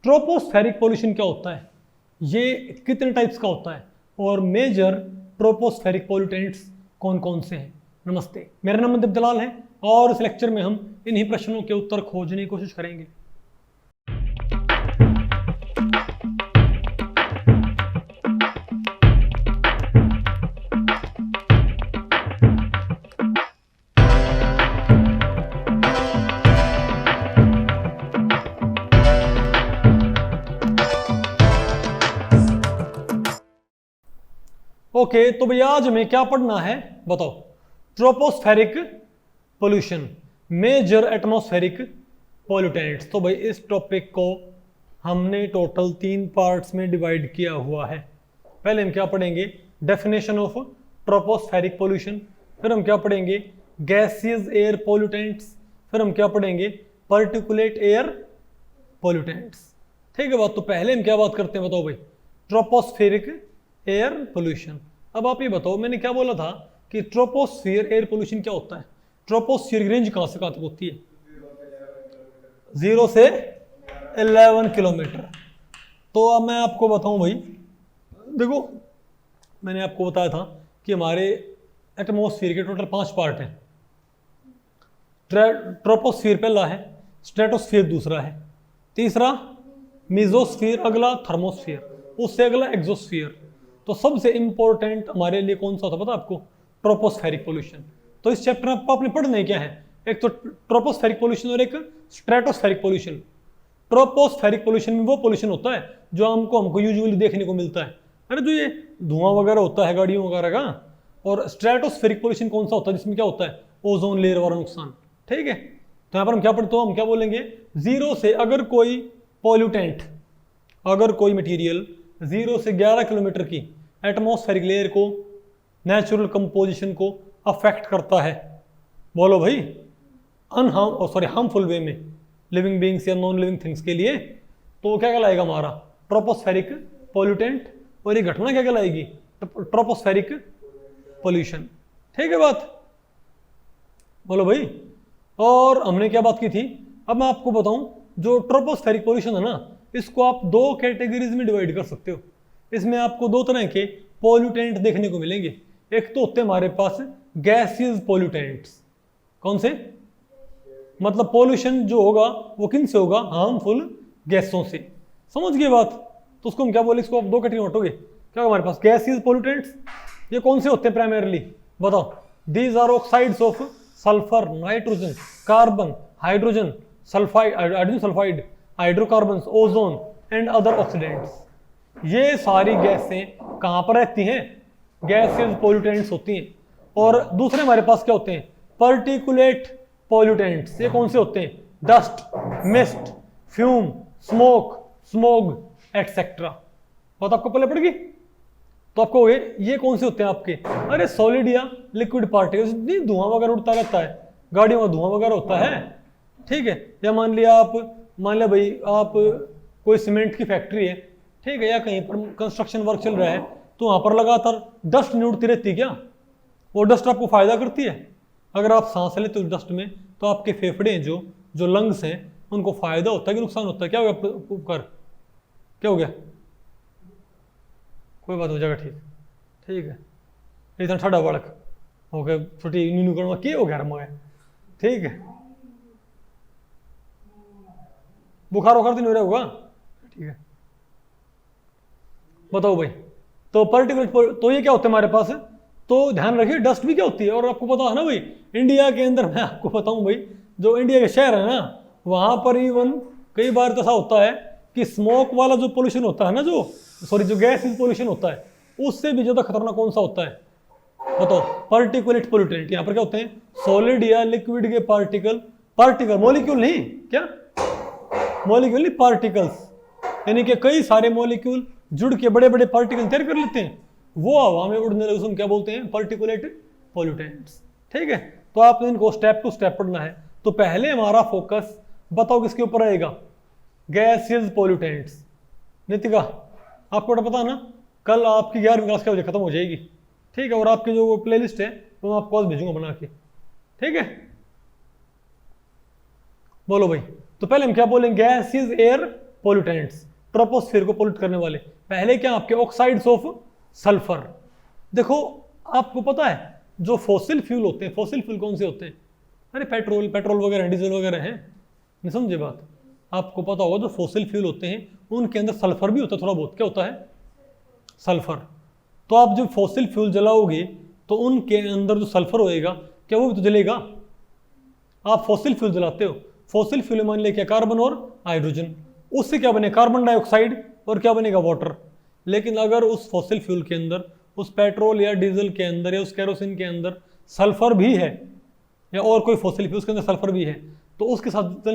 Tropospheric pollution क्या होता है, ये कितने टाइप्स का होता है, और मेजर ट्रोपोस्फेरिक पोल्यूटेंट्स कौन कौन से हैं। नमस्ते, मेरा नाम मनदीप दलाल है और इस लेक्चर में हम इन्हीं प्रश्नों के उत्तर खोजने की कोशिश करेंगे। ओके, तो भैया आज हमें क्या पढ़ना है बताओ। Tropospheric pollution, major atmospheric pollutants. तो भाई इस टॉपिक को हमने टोटल 3 पार्ट्स में डिवाइड किया हुआ है। पहले हम क्या पढ़ेंगे, डेफिनेशन ऑफ ट्रोपोस्फेरिक पोल्यूशन, फिर हम क्या पढ़ेंगे, गैसियस एयर पोल्यूटेंट्स, फिर हम क्या पढ़ेंगे, पर्टिकुलेट एयर पोल्यूटेंट्स। ठीक है बात। तो पहले हम क्या बात करते हैं बताओ भाई, ट्रोपोस्फेरिक एयर पोल्यूशन। अब आप ये बताओ, मैंने क्या बोला था कि ट्रोपोस्फियर एयर पोल्यूशन क्या होता है। ट्रोपोस्फियर की रेंज कहां से कहां तक होती है, 0 से 11 किलोमीटर। तो अब मैं आपको बताऊं भाई, देखो मैंने आपको बताया था कि हमारे एटमॉस्फेयर के टोटल 5 पार्ट हैं। ट्रोपोस्फियर पहला है, स्ट्रेटोस्फियर दूसरा है, तीसरा मेसोस्फियर, अगला थर्मोस्फियर, उससे अगला एक्सोस्फियर। तो सबसे इंपॉर्टेंट हमारे लिए कौन सा होता है पता आपको, ट्रोपोस्फेरिक पोल्यूशन। तो इस चैप्टर में आपने पढ़ना है क्या है, एक तो ट्रोपोस्फेरिक पोल्यूशन और एक स्ट्रेटोस्फेरिक पोल्यूशन। ट्रोपोस्फेरिक पोल्यूशन में वो पोल्यूशन होता है जो हमको यूजुअली देखने को मिलता है, अरे जो ये धुआं वगैरह होता है गाड़ियों वगैरह का। और स्ट्रेटोस्फेरिक पोल्यूशन कौन सा होता है, जिसमें क्या होता है, ओजोन लेयर वाला नुकसान। ठीक है, तो यहाँ पर हम क्या पढ़ते हो, हम क्या बोलेंगे, 0 से अगर कोई पॉल्यूटेंट, अगर कोई मटेरियल 0 से 11 किलोमीटर की एटमॉस्फेरिक लेयर को, नेचुरल कंपोजिशन को अफेक्ट करता है, बोलो भाई हार्मफुल वे में लिविंग बींग्स या नॉन लिविंग थिंग्स के लिए, तो वो क्या कहलाएगा हमारा ट्रोपोस्फेरिक पॉल्यूटेंट। और ये घटना क्या कहलाएगी, ट्रोपोस्फेरिक पोल्यूशन। ठीक है बात, बोलो भाई। और हमने क्या बात की थी, अब मैं आपको बताऊं, जो ट्रोपोस्फेरिक पोल्यूशन है ना, इसको आप 2 कैटेगरीज में डिवाइड कर सकते हो। इसमें आपको 2 तरह के पॉल्यूटेंट देखने को मिलेंगे। एक तो होते हैं हमारे पास गैसियस पॉल्यूटेंट्स। कौन से, मतलब पॉल्यूशन जो होगा वो किन से होगा, हार्मफुल गैसों से। समझ गए बात। तो उसको हम क्या बोले, इसको आप 2 कैटेगरी बांटोगे। क्या हमारे पास गैसियस पॉल्यूटेंट्स, ये कौन से होते हैं प्राइमरली बताओ, these are oxides of sulphur, nitrogen, carbon, hydrogen sulphide, hydrogen sulphide, hydrocarbons, ozone and other oxidants. ये सारी गैसें कहां पर रहती हैं, गैसेस पॉल्यूटेंट्स होती हैं। और दूसरे हमारे पास क्या होते हैं, पर्टिकुलेट पॉल्यूटेंट्स। ये कौन से होते हैं, dust, mist, fume, smog etcetera. बात आपको पहले पड़ेगी, तो आपको ये कौन से होते हैं आपके, अरे सॉलिड या लिक्विड पार्टिकल्स। धुआं वगैरह उड़ता रहता है, गाड़ियों में धुआं वगैरह होता है। ठीक है, या मान लिया भाई आप कोई सीमेंट की फैक्ट्री है, ठीक है, या कहीं पर कंस्ट्रक्शन वर्क चल रहा है, तो वहां पर लगातार डस्ट नहीं उड़ती रहती क्या, वो डस्ट आपको फायदा करती है। अगर आप सांस लेते हो डस्ट में, तो आपके फेफड़े जो लंग्स हैं, उनको फायदा होता है कि नुकसान होता है, क्या हो गया क्या हो गया, कोई बात हो जाएगा, ठीक है, इतना ठंडा बड़क हो गया, छोटी नीनू करवा के हो गया मगर, ठीक है, बुखार वखार तो नहीं हो रहा होगा, ठीक है। बताओ भाई, तो पर्टिकुलर, तो ये क्या होता है हमारे पास, तो ध्यान रखिए डस्ट भी क्या होती है। और आपको पता है ना भाई, इंडिया के अंदर मैं आपको बताऊं भाई, जो इंडिया के शहर है ना, वहां पर इवन कई बार तो ऐसा होता है कि स्मोक वाला जो पोल्यूशन होता है ना, जो गैस पोल्यूशन होता है, उससे भी ज्यादा खतरनाक कौन सा होता है बताओ, पर्टिकुलेट पोल्यूटेंट। यहाँ पर क्या होते हैं, सॉलिड या लिक्विड के पार्टिकल, मॉलिक्यूल नहीं, क्या मॉलिक्यूल नहीं, पार्टिकल्स, यानी कि कई सारे मॉलिक्यूल जुड़ के बड़े बड़े पार्टिकल तैयार कर लेते हैं, वो हवा में उड़ने लगे, उसको क्या बोलते हैं, पर्टिकुलेट पॉल्यूटेंट्स। ठीक है, तो आपने इनको स्टेप टू स्टेप पढ़ना है। तो पहले हमारा फोकस बताओ किसके ऊपर रहेगा, गैसियस पॉल्यूटेंट्स। नितिका आपको पता है ना, कल आपकी 11वीं क्लास क्या बजे खत्म हो जाएगी, ठीक है, और आपकी जो प्लेलिस्ट है वो मैं आपको आज भेजूंगा बना के, ठीक है। बोलो भाई, तो पहले हम क्या बोलेंगे, गैसियस एयर पोल्यूटेंट्स, ट्रोपोस्फियर को पोल्यूट करने वाले। पहले क्या आपके ऑक्साइड्स ऑफ सल्फर। देखो आपको पता है जो फॉसिल फ्यूल होते हैं, फॉसिल फ्यूल कौन से होते हैं? अरे पेट्रोल वगैरह, डीजल वगैरह हैं, नहीं समझे बात? आपको पता होगा जो फॉसिल फ्यूल होते हैं उनके अंदर सल्फर भी होता है थोड़ा बहुत। क्या होता है? सल्फर। तो आप जब फॉसिल फ्यूल जलाओगे तो उनके अंदर जो सल्फर होएगा क्या वो भी तो जलेगा? आप फॉसिल फ्यूल जलाते हो, फॉसिल फ्यूल मान लिया क्या? कार्बन और हाइड्रोजन, उससे क्या बने? कार्बन डाइऑक्साइड, और क्या बनेगा? वाटर। लेकिन अगर उस फॉसिल फ्यूल के अंदर, उस पेट्रोल या डीजल के अंदर या उस कैरोसिन के अंदर सल्फर भी है, या और कोई फॉसिल फ्यूल उसके अंदर सल्फर भी है, तो उसके साथ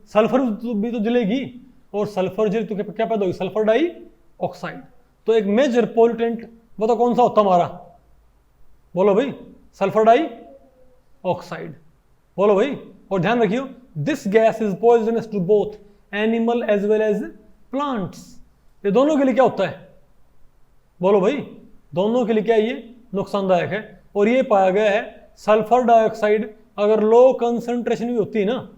सल्फर भी तो जलेगी, और सल्फर जले तो क्या पैदा होगी? Sulphur dioxide. तो एक मेजर पोल्यूटेंट बताओ कौन सा होता हमारा? बोलो भाई, सल्फर डाइऑक्साइड। बोलो भाई, और ध्यान रखियो this gas is poisonous to both animal as well as plants. ये दोनों के लिए क्या होता है? बोलो भाई, दोनों के लिए क्या ये नुकसानदायक है। और ये पाया गया है सल्फर डाइऑक्साइड अगर लो कंसंट्रेशन भी होती है ना,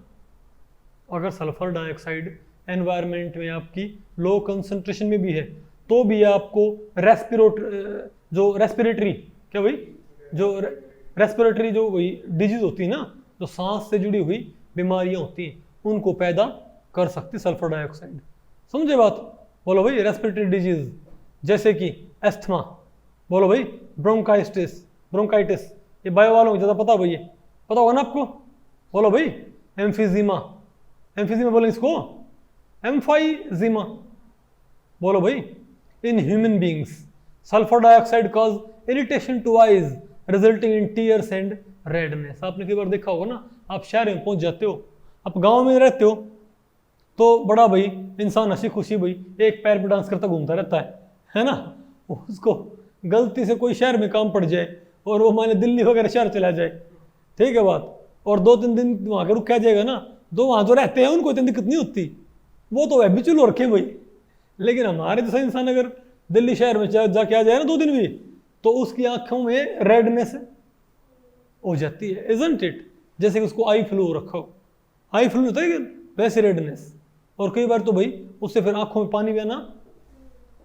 अगर सल्फर डाइऑक्साइड एनवायरनमेंट में आपकी लो कंसंट्रेशन में भी है तो भी आपको रेस्पिरेटरी क्या भाई, जो रेस्पिरेटरी जो वही डिजीज होती है ना, जो सांस से जुड़ी हुई बीमारियां होती हैं उनको पैदा कर सकती सल्फर डाइऑक्साइड। समझे बात? बोलो भाई, रेस्पिरेटरी डिजीज जैसे कि एस्थमा, बोलो भाई ब्रोंकाइटिस, ये बायो वालों को ज़्यादा पता भाई, पता होगा ना आपको? बोलो भाई, एम्फीजीमा बोलो इसको, एम्फाइजीमा। बोलो भाई, in human beings sulphur dioxide cause irritation to eyes resulting in tears and redness. आपने कई बार देखा होगा ना, आप शहर में पहुंच जाते हो, आप गांव में रहते हो तो बड़ा भाई इंसान हंसी खुशी भाई एक पैर पे डांस करता घूमता रहता है ना। उसको गलती से कोई शहर में काम पड़ जाए और वो माने दिल्ली वगैरह शहर चला जाए, ठीक है बात, और 2-3 दिन वहाँ के रुक के आ जाएगा ना, तो वहाँ जो रहते हैं उनको इतनी दिक्कत नहीं होती, वो तो हैबिचुअल हो रखे भाई। लेकिन हमारे जैसा इंसान अगर दिल्ली शहर में जाके आ जाए ना 2 दिन भी, तो उसकी आंखों में रेडनेस हो जाती है, इजंट इट? जैसे कि उसको आई फ्लू रखा हो, आई फ्लू होता है वैसे रेडनेस, और कई बार तो भाई उससे फिर आंखों में पानी भी आना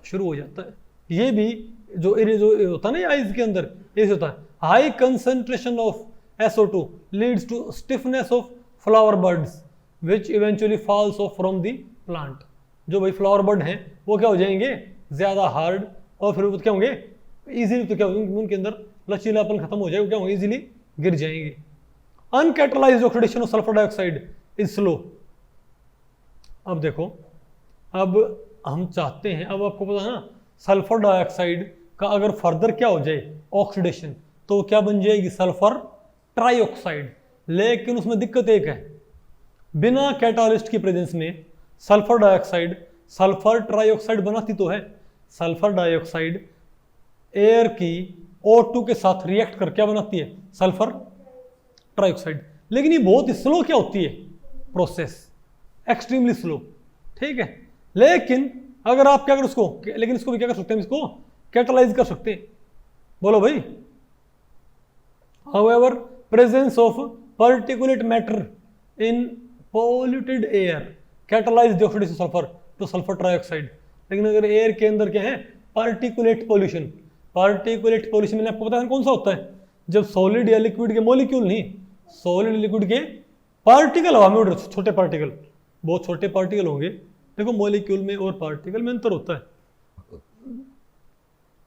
शुरू हो जाता है। ये भी जो होता है ना आईज के अंदर, ये होता है high concentration of SO2 leads to stiffness of flower buds which eventually falls off from the plant. जो भाई फ्लावर बर्ड हैं वो क्या हो जाएंगे? ज़्यादा हार्ड, और फिर वो क्या होंगे? इजीली तो क्या होंगे, उनके अंदर लचीलापन खत्म हो जाएगा, क्या होंगे? इजीली गिर जाएंगे। Uncatalysed oxidation of sulphur dioxide is slow. अब देखो, अब हम चाहते हैं, अब आपको पता है ना सल्फर डाइऑक्साइड का अगर फर्दर क्या हो जाए ऑक्सीडेशन, तो क्या बन जाएगी? Sulphur trioxide. लेकिन उसमें दिक्कत एक है, बिना कैटालिस्ट की प्रेजेंस में सल्फर डाइऑक्साइड सल्फर ट्राइऑक्साइड बनाती तो है। सल्फर डाइऑक्साइड एयर की O2 के साथ रिएक्ट कर क्या बनाती है? Sulphur trioxide. लेकिन ये बहुत ही स्लो क्या होती है प्रोसेस, एक्सट्रीमली स्लो, ठीक है। लेकिन अगर आप क्या कर उसको, लेकिन इसको भी क्या कर सकते हैं? इसको कैटालाइज कर सकते हैं। बोलो भाई, however presence of particulate matter in polluted air catalyze the oxidation sulfur to sulfur trioxide। लेकिन अगर एयर के अंदर क्या है? Particulate pollution. पार्टिकुलेट पोल्यूशन मैंने आपको बताया कौन सा होता है? जब सॉलिड या लिक्विड के मॉलिक्यूल नहीं, सॉलिड लिक्विड के पार्टिकल हवा में उड़ रहे, छोटे पार्टिकल, बहुत छोटे पार्टिकल होंगे। देखो मॉलिक्यूल में और पार्टिकल में अंतर होता है।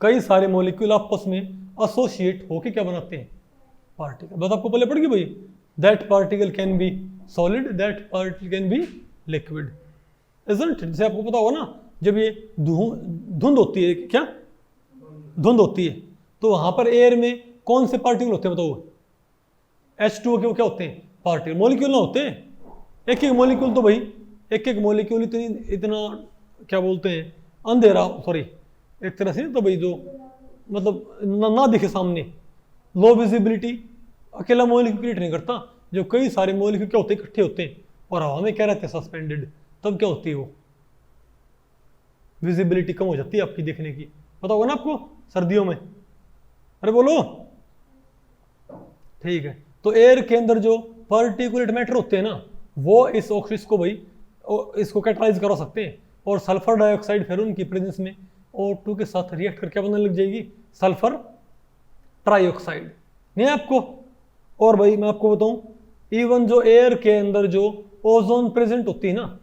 कई सारे मॉलिक्यूल आपस में एसोसिएट होके क्या बनाते हैं? पार्टिकल। बस आपको पहले पड़ गई भाई, that particle can be solid, that particle can be liquid, isn't? जैसे आपको पता होगा ना, जब ये धुंध होती है, क्या धुंध होती है, तो वहां पर एयर में कौन से पार्टिकल होते हैं बताओ? H2O के क्या होते हैं? पार्टिकल, मॉलिक्यूल ना होते हैं। एक एक मॉलिक्यूल तो भाई, एक एक मॉलिक्यूल इतना क्या बोलते हैं, अंधेरा, सॉरी एक तरह से तो भाई जो मतलब ना दिखे सामने, लो विजिबिलिटी, अकेला मॉलिक्यूल क्रिएट नहीं करता। जो कई सारे मॉलिक्यूल क्या होते हैं? इकट्ठे होते हैं और हवा में क्या रहते हैं? सस्पेंडेड। तब क्या होती है? वो विजिबिलिटी कम हो जाती है आपकी देखने की। पता होगा ना आपको सर्दियों में? अरे बोलो, ठीक है। तो एयर के अंदर जो पार्टिकुलेट मैटर होते हैं ना, वो इस ऑक्सीजन को भाई इसको कैटलाइज करा सकते हैं। और सल्फर डाइऑक्साइड फिर उनकी प्रेजेंस में O2 के साथ रिएक्ट करके बनने लग जाएगी सल्फर ट्राइऑक्साइड। नहीं आपको? और भाई मैं आपको बताऊं, इवन जो एयर के अंदर जो ओजोन प्रेजेंट होती है ना,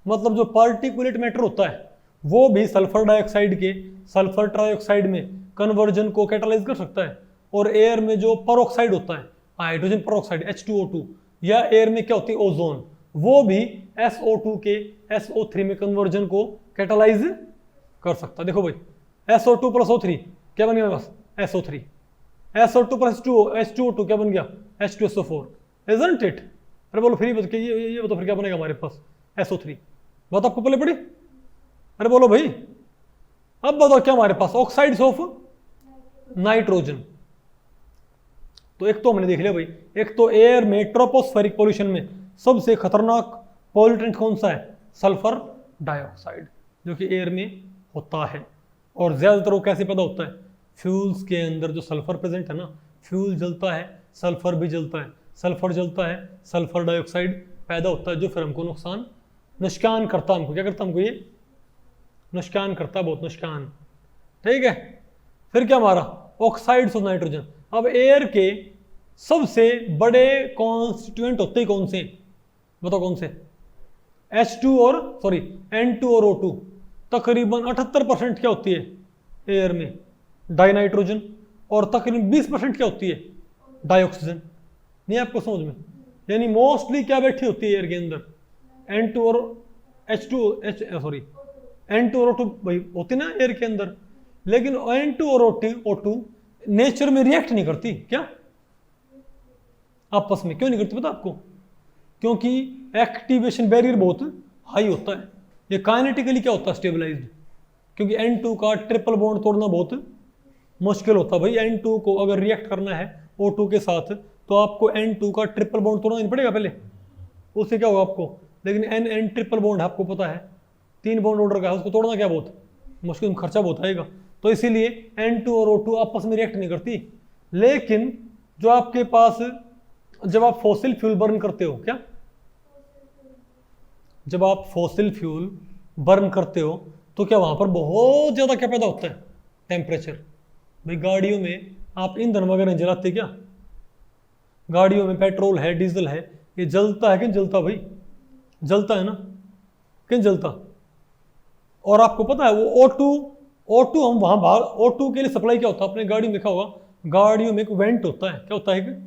मतलब जो पार्टिकुलेट मैटर होता है, वो भी सल्फर डाइऑक्साइड के सल्फर ट्राइऑक्साइड में कन्वर्जन को कैटालाइज कर सकता है। और एयर में जो परऑक्साइड होता है, हाइड्रोजन परऑक्साइड H2O2, या एयर में क्या होती है ओजोन, वो भी SO2 के SO3 में कन्वर्जन को कैटालाइज कर सकता है। देखो भाई SO2 प्लस O3 क्या बन गया मेरे पास? SO3। SO2 प्लस H2O2 क्या बन गया? H2SO4। Isn't it? अरे बोलो फिर ये बताओ फिर क्या बनेगा हमारे पास? SO3। बात आपको पहले पड़ी? अरे बोलो भाई, अब बताओ क्या हमारे पास? Oxides of nitrogen. तो एक तो हमने देख लिया भाई, एक तो एयर में ट्रोपोस्फेरिक पॉल्यूशन में सबसे खतरनाक पॉल्यूटेंट कौन सा है? सल्फर डाइऑक्साइड, जो कि एयर में होता है। और ज्यादातर वो कैसे पैदा होता है? फ्यूल्स के अंदर जो सल्फर प्रेजेंट है ना, फ्यूल जलता है, सल्फर भी जलता है, सल्फर जलता है, सल्फर डाइऑक्साइड पैदा होता है, जो फिर हमको नुकसान करता है। हमको क्या करता है? हमको ये नुकसान करता है, बहुत नुकसान। ठीक है, फिर क्या हमारा? Oxides of nitrogen. अब एयर के सबसे बड़े कॉन्स्टिट्यूएंट होते ही कौन से? बताओ कौन से? N2 और O2। तकरीबन 78% क्या होती है एयर में? डाइनाइट्रोजन। और तकरीबन 20% क्या होती है? डाइऑक्सीजन। नहीं आपको समझ में? यानी मोस्टली क्या बैठी होती है एयर के अंदर? N2 और N2 और O2 भाई होती ना एयर के अंदर। लेकिन N2 और O2 नेचर में रिएक्ट नहीं करती। क्या आपस में? क्यों नहीं करती पता आपको? क्योंकि एक्टिवेशन बैरियर बहुत हाई होता है। ये काइनेटिकली क्या होता है? स्टेबलाइज्ड। क्योंकि N2 का ट्रिपल बॉन्ड तोड़ना बहुत मुश्किल होता है भाई। N2 को अगर रिएक्ट करना है O2 के साथ, तो आपको N2 का ट्रिपल बॉन्ड तोड़ना नहीं पड़ेगा पहले, उससे क्या होगा आपको? लेकिन N ट्रिपल बॉन्ड आपको पता है 3 बॉन्ड ऑर्डर का है, उसको तोड़ना क्या बहुत मुश्किल, खर्चा बहुत आएगा। तो इसीलिए N2 और O2 आपस में रिएक्ट नहीं करती। लेकिन जो आपके पास, जब आप फॉसिल फ्यूल बर्न करते हो, क्या जब आप फॉसिल फ्यूल बर्न करते हो तो क्या वहां पर बहुत ज्यादा क्या पैदा होता है? टेम्परेचर। भाई गाड़ियों में आप ईंधन वगैरह जलाते क्या? गाड़ियों में पेट्रोल है, डीजल है, ये जलता है कि नहीं जलता? भाई जलता है ना, क्यों जलता? और आपको पता है वो O2 हम वहां बाहर O2 के लिए सप्लाई क्या होता है? अपने गाड़ी में देखा होगा, गाड़ियों में एक वेंट होता है। क्या होता है?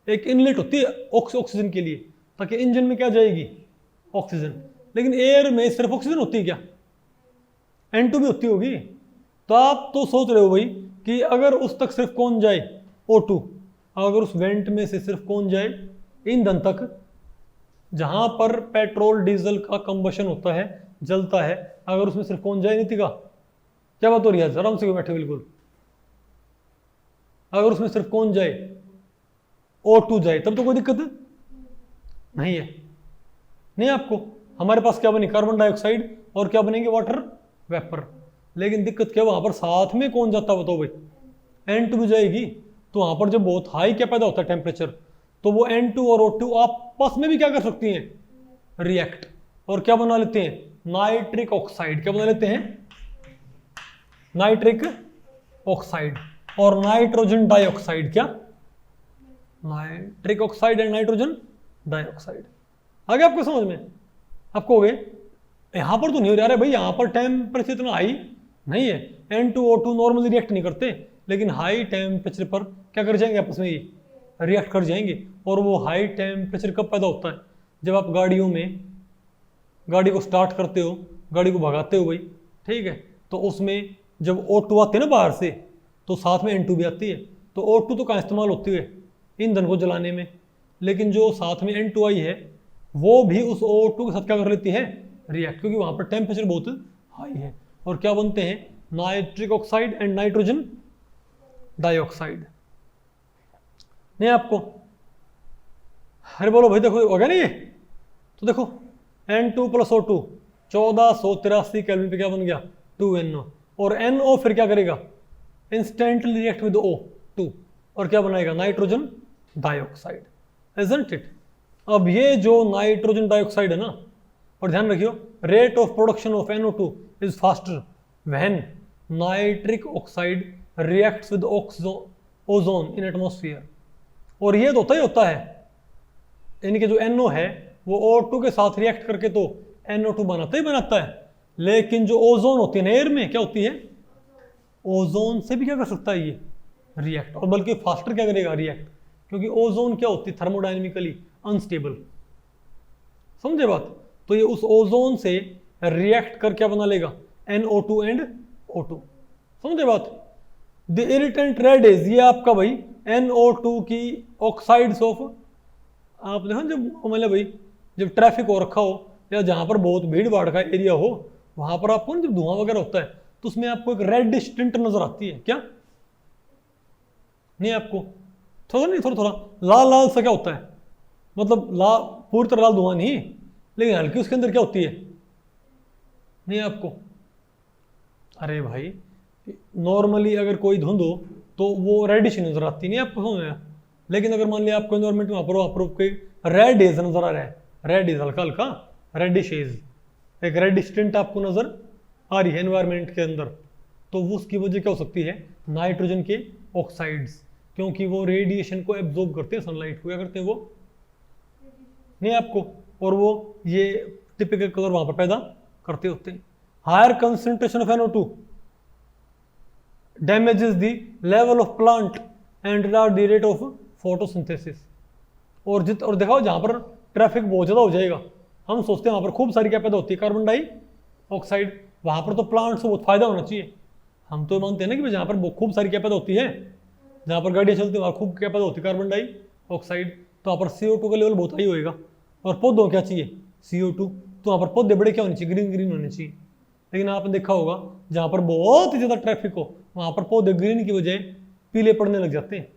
एक इनलेट होती है ऑक्सीजन के लिए, ताकि इंजन में क्या जाएगी? ऑक्सीजन। लेकिन एयर में सिर्फ ऑक्सीजन होती है क्या? N2 भी होती होगी। तो आप तो सोच रहे हो भाई कि अगर उस तक सिर्फ कौन जाए? O2। अगर उस वेंट में से सिर्फ कौन जाए? ईंधन तक, जहां पर पेट्रोल डीजल का कंबशन होता है, जलता है, अगर उसमें सिर्फ कौन जाए? नीतिका क्या बात हो रही है? आराम से बैठे बिल्कुल। अगर उसमें सिर्फ कौन जाए? O2 जाए, तब तो कोई दिक्कत नहीं है। नहीं आपको? हमारे पास क्या बने? कार्बन डाइऑक्साइड और क्या बनेंगे? Water vapour. लेकिन दिक्कत क्या, वहां पर साथ में कौन जाता बताओ भाई? N2 भी जाएगी। तो वहां पर जब बहुत हाई क्या पैदा होता है? टेम्परेचर। तो वो N2 और O2 आपस में भी क्या कर सकती हैं? रिएक्ट। और क्या बना लेते हैं? Nitric oxide. क्या बना लेते हैं? नाइट्रिक ऑक्साइड और नाइट्रोजन डाइऑक्साइड। क्या? Nitric oxide and nitrogen dioxide. आगे आपको समझ में? आपको हो गए? यहां पर तो नहीं हो रहा है भाई, यहां पर टेम्परेचर इतना हाई नहीं है। N2 O2 नॉर्मली रिएक्ट नहीं करते, लेकिन हाई टेम्परेचर पर क्या कर जाएंगे? आपस में ये रिएक्ट कर जाएंगे। और वो हाई टेम्परेचर कब पैदा होता है? जब आप गाड़ियों में गाड़ी को स्टार्ट करते हो, गाड़ी को भगाते हो भाई, ठीक है, तो उसमें जब O2 आते हैं ना बाहर से, तो साथ में N2 भी आती है। तो O2 तो कहाँ इस्तेमाल होती है? ईंधन को जलाने में। लेकिन जो साथ में N2 आई है, वो भी उस O2 के साथ क्या कर लेती है? रिएक्ट, क्योंकि वहां पर टेम्परेचर बहुत हाई है। और क्या बनते हैं? Nitric oxide and nitrogen dioxide. नहीं आपको? अरे बोलो भाई, देखो हो गया ना ये? तो देखो N2 प्लस O2 1483 केल्विन पे क्या बन गया? 2NO। और NO फिर क्या करेगा? इंस्टेंटली रिएक्ट विद O2 और क्या बनाएगा? Nitrogen dioxide. Isn't it? अब ये जो नाइट्रोजन डाइऑक्साइड है ना, और ध्यान रखियो rate of production of NO2 is faster when nitric oxide reacts with ozone in atmosphere। और ये तो होता है यानी कि जो NO है वो O2 के साथ रिएक्ट करके तो NO2 बनाता है, लेकिन जो ओजोन होती है ना एयर में, क्या होती है, ओजोन से भी क्या कर सकता है ये रिएक्ट, और बल्कि फास्टर क्या करेगा रिएक्ट, क्योंकि ओजोन क्या होती है थर्मोडायनेमिकली अनस्टेबल। समझे बात? तो ये उस ओजोन से रिएक्ट कर क्या बना लेगा, NO2 एंड O2। समझे बात? द इरिटेंट रेड रेज, ये आपका भाई NO2 की ऑक्साइड्स ऑफ, आप देखो जब मतलब भाई जब ट्रैफिक हो रखा हो या जहां पर बहुत भीड़ भाड़ का एरिया हो, वहां पर आपको ना जब धुआं वगैरह होता है तो उसमें आपको एक रेड टिंट नजर आती है, क्या नहीं आपको? थोड़ा लाल लाल सा क्या होता है, मतलब लाल पूरी तरह लाल धुआं नहीं, लेकिन हल्की उसके अंदर क्या होती है, नहीं आपको? अरे भाई नॉर्मली अगर कोई धुंध हो तो वो रेडिश नजर आती नहीं आपको, समझ में? लेकिन अगर मान लिया आपको एनवायरमेंट में वहां पर रेड हेज नजर आ रहा है, रेड हेज हल्का हल्का रेडिश हेज, एक रेडिश टिंट आपको नजर आ रही है एनवायरमेंट के अंदर, तो वो उसकी वजह क्या हो सकती है, नाइट्रोजन के ऑक्साइड्स, क्योंकि वो रेडिएशन को एब्जॉर्ब करते हैं, सनलाइट को क्या करते हैं वो, नहीं आपको, और वो ये टिपिकल कलर वहां पर पैदा करते होते हैं। Higher concentration of NO2 damages the level of plant and retard the rate of photosynthesis। और देखो जहां पर ट्रैफिक बहुत ज्यादा हो जाएगा, हम सोचते हैं वहां पर खूब सारी क्या पैदा होती है, कार्बन डाइऑक्साइड, वहां पर तो प्लांट्स को बहुत फायदा होना चाहिए, हम तो मानते हैं ना कि जहां पर खूब सारी क्या पैदा होती है, जहां पर गाड़ियां चलती है वहां खूब क्या पैदा होती है कार्बन डाइऑक्साइड, तो वहां पर CO2 का लेवल बहुत हाई होएगा, और पौधों क्या चाहिए CO2, तो वहां पर पौधे बड़े क्या होने चाहिए, ग्रीन ग्रीन होने चाहिए। लेकिन आपने देखा होगा जहां पर बहुत ही ज्यादा ट्रैफिक हो वहां पर पौधे ग्रीन की बजाय पीले पड़ने लग जाते हैं,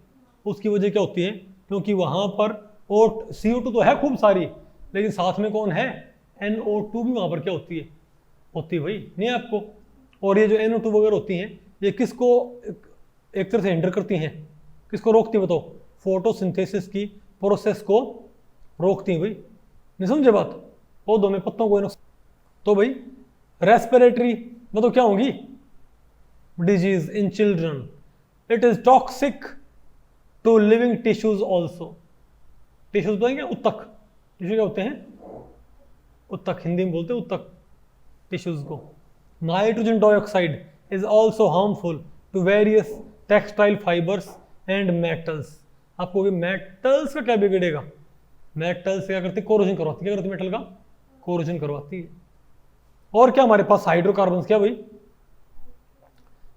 उसकी वजह क्या होती है, क्योंकि वहां पर और CO2 तो है खूब सारी, लेकिन साथ में कौन है, NO2 भी वहां पर क्या होती है भाई, नहीं आपको? और ये जो NO2 वगैरह होती हैं ये किसको एक तरह से हिंडर करती हैं, किसको रोकती है बताओ, फोटोसिंथेसिस की प्रोसेस को रोकती हैं भाई, नहीं समझे बात? पौधों में पत्तों को तो भाई रेस्पिरेटरी मतलब क्या होंगी, disease in children, it is toxic to living tissues also. Tissues बोलेंगे उत्तक, टिश्यू क्या होते हैं, उत्तक, हिंदी में बोलते हैं उत्तक टिश्यूज को। Nitrogen dioxide is also harmful to various textile fibres and metals. आपको मेटल्स का क्या बिगड़ेगा, मेटल्स क्या करती है, कोरोजन करवाती है, क्या करती है, मेटल का कोरोजन करवाती है। और क्या हमारे पास हाइड्रोकार्बन्स, क्या भाई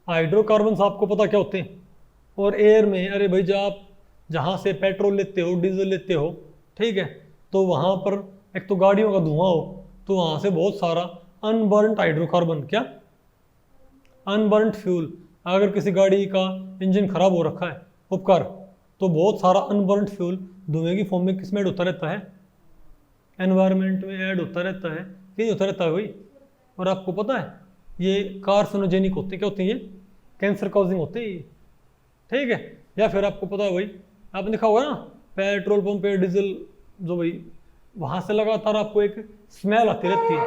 हाइड्रोकार्बन्स आपको पता क्या होते हैं, और एयर में, अरे भाई जब आप जहाँ से पेट्रोल लेते हो डीजल लेते हो, ठीक है, तो वहाँ पर एक तो गाड़ियों का धुआं हो तो वहाँ से बहुत सारा अनबर्न्ड हाइड्रोकार्बन, क्या अनबर्न्ड फ्यूल, अगर किसी गाड़ी का इंजन खराब हो रखा है उपकार, तो बहुत सारा अनबर्न्ड फ्यूल धुएं की फॉर्म में किस में ऐड होता रहता है, एनवायरनमेंट में ऐड होता रहता है, यही होता रहता है भाई। और आपको पता है ये कार्सिनोजेनिक होते हैं, क्या होते हैं ये, कैंसर कॉजिंग होते हैं ये, ठीक है। या फिर आपको पता है भाई, आपने देखा होगा ना पेट्रोल पंप पे डीजल जो भाई वहाँ से लगातार आपको एक स्मेल आती रहती है,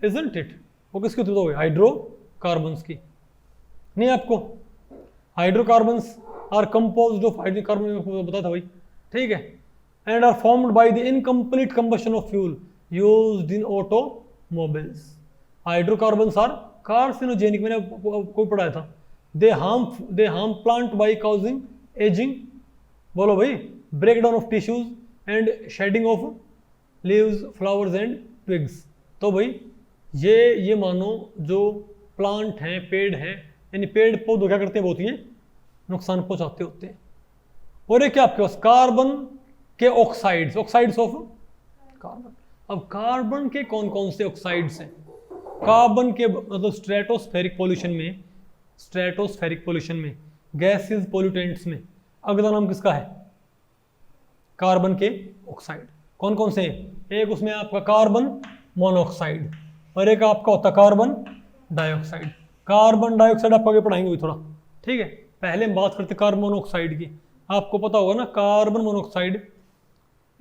इजंट इट, वो किसकी होती है, हाइड्रोकार्बन्स की, नहीं आपको? Hydrocarbons are composed of hydrocarbon, बताया था भाई, ठीक है, and are formed by the incomplete combustion of fuel used in automobiles. Hydrocarbons are carcinogenic, मैंने कोई पढ़ाया था, they harm plant by causing ageing, बोलो भाई, breakdown of tissues and shedding of leaves flowers and twigs. तो भाई ये मानो जो प्लांट हैं, पेड़ हैं, यानी पेड़ पौधे क्या करते हैं, बहुत ही नुकसान पहुंचाते होते हैं। और ये क्या आपके पास कार्बन के ऑक्साइड्स, ऑक्साइड्स ऑफ कार्बन। अब कार्बन के कौन कौन से ऑक्साइड्स हैं, कार्बन के मतलब स्ट्रेटोस्फेरिक पोल्यूशन में गैसेस पोल्यूटेंट्स में अगला नाम किसका है, कार्बन के ऑक्साइड। कौन कौन से हैं, एक उसमें आपका कार्बन मोनोऑक्साइड और एक आपका होता है कार्बन डाइऑक्साइड। कार्बन डाइऑक्साइड आप आगे पढ़ाएंगे थोड़ा, ठीक है। पहले हम बात करते कार्बन मोनोऑक्साइड की। आपको पता होगा ना कार्बन मोनोऑक्साइड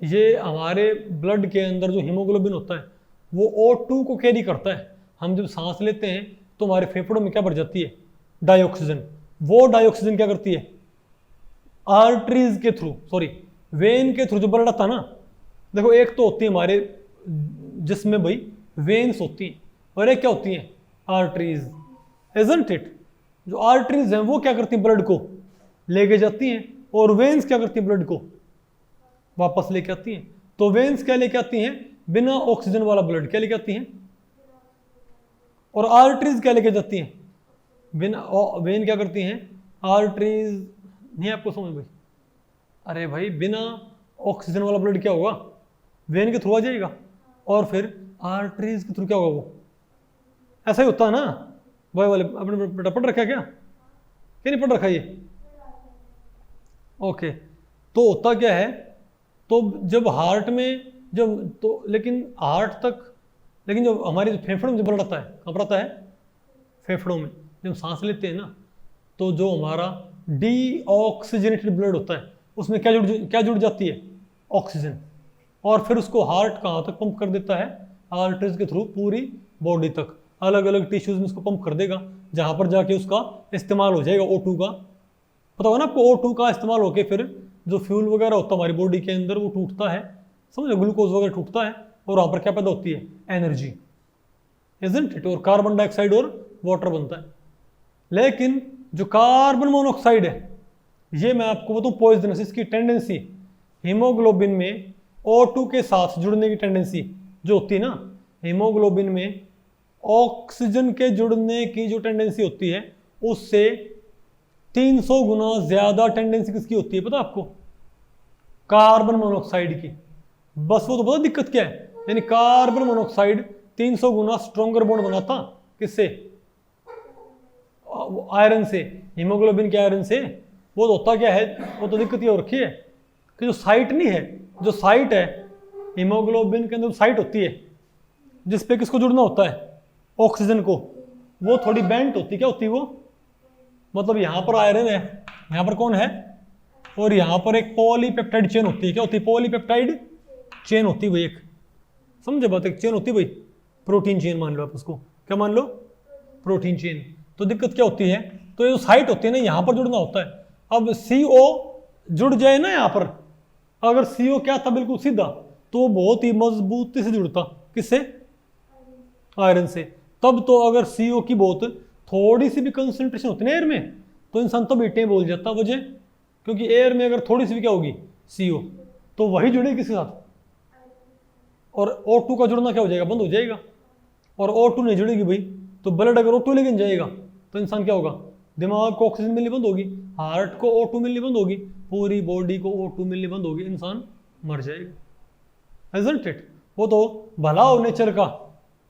ये हमारे ब्लड के अंदर जो हीमोग्लोबिन होता है वो O2 को कैरी करता है। हम जब सांस लेते हैं तो हमारे फेफड़ों में क्या भर जाती है, डाइऑक्सीजन। वो डाइऑक्सीजन क्या करती है, आर्टरीज के थ्रू, सॉरी वेन के थ्रू जो ब्लड आता है ना, देखो एक तो होती है हमारे जिसमें भाई वेन्स होती हैं और एक क्या होती हैं, आर्टरीज, इजंट इट। जो आर्टरीज हैं वो क्या करती हैं, ब्लड को लेके जाती हैं, और वेन्स क्या करती हैं, ब्लड को वापस लेके आती हैं। तो वेन्स क्या लेके आती हैं, बिना ऑक्सीजन वाला ब्लड क्या लेके आती हैं, और आर्टरीज क्या लेके जाती हैं, बिना वेन क्या करती हैं, आर्टरीज नहीं आपको समझ भाई, अरे भाई बिना ऑक्सीजन वाला ब्लड क्या होगा, वेन के थ्रू आ जाएगा, और फिर आर्टरीज के थ्रू क्या होगा, वो ऐसा ही होता है ना। भाई वाले अपने बेटा पढ़ रखा है क्या नहीं पढ़ रखा ये, ओके। तो होता क्या है, तो जब हार्ट में जब तो लेकिन हार्ट तक, लेकिन जो हमारे जो फेफड़ों में जो ब्लड आता है, कहाँ पर आता है, फेफड़ों में। जब सांस लेते हैं ना, तो जो हमारा डीऑक्सीजनेटेड ब्लड होता है उसमें क्या जुड़ जाती है, ऑक्सीजन, और फिर उसको हार्ट कहाँ तक पंप कर देता है, आर्टरीज के थ्रू पूरी बॉडी तक, अलग अलग टिश्यूज में उसको पंप कर देगा, जहाँ पर जाके उसका इस्तेमाल हो जाएगा O2 का। पता होगा ना आपको, O2 का इस्तेमाल होके फिर जो फ्यूल वगैरह होता है हमारी बॉडी के अंदर वो टूटता है, समझो ग्लूकोज वगैरह टूटता है, और वहाँ पर क्या पैदा होती है, एनर्जी, इजंट इट, और कार्बन डाइऑक्साइड और वाटर बनता है। लेकिन जो कार्बन मोनोऑक्साइड है, ये मैं आपको बताऊँ पॉइजनस, इसकी टेंडेंसी हीमोग्लोबिन में O2 के साथ जुड़ने की टेंडेंसी जो होती है ना, हीमोग्लोबिन में ऑक्सीजन के जुड़ने की जो टेंडेंसी होती है उससे 300 गुना ज्यादा टेंडेंसी किसकी होती है पता आपको, कार्बन मोनोऑक्साइड की। बस वो तो पता दिक्कत क्या है, यानी कार्बन मोनोऑक्साइड 300 गुना स्ट्रॉन्गर बॉन्ड बनाता किससे, आयरन से, हीमोग्लोबिन के आयरन से। वो तो होता क्या है, वो तो दिक्कत ये हो रखी है कि जो साइट नहीं है, जो साइट है हीमोग्लोबिन के अंदर साइट होती है जिस पे किसको जुड़ना होता है, ऑक्सीजन को, वो थोड़ी बेंट होती, क्या होती है वो, मतलब यहाँ पर आयरन है, यहाँ पर कौन है, और यहाँ पर एक पॉलीपेप्टाइड चेन होती है, क्या होती है, पॉलीपेप्टाइड चेन होती है भाई, एक समझे बात, एक चेन होती है भाई, प्रोटीन चेन मान लो आप उसको, क्या मान लो, प्रोटीन चेन। तो दिक्कत क्या होती है, तो ये जो साइट होती है ना, यहाँ पर जुड़ना होता है। अब CO जुड़ जाए ना यहाँ पर, अगर CO क्या था बिल्कुल सीधा, तो वो बहुत ही मजबूती से जुड़ता किससे, आयरन से। तब तो अगर CO की बहुत थोड़ी सी भी कंसंट्रेशन होती है ना एयर में, तो इंसान तब ईंटें बोल जाता, वजह क्योंकि एयर में अगर थोड़ी सी भी क्या होगी, CO, तो वही जुड़ेगी किसके साथ, और O2 का जुड़ना क्या हो जाएगा, बंद हो जाएगा, और O2 नहीं जुड़ेगी भाई, तो ब्लड अगर O2 लेकिन जाएगा तो इंसान क्या होगा, दिमाग को ऑक्सीजन मिलनी बंद होगी, हार्ट को O2 मिलनी बंद होगी, पूरी बॉडी को O2 मिलनी बंद होगी, इंसान मर जाएगा, isn't it? वो तो भला हो नेचर का,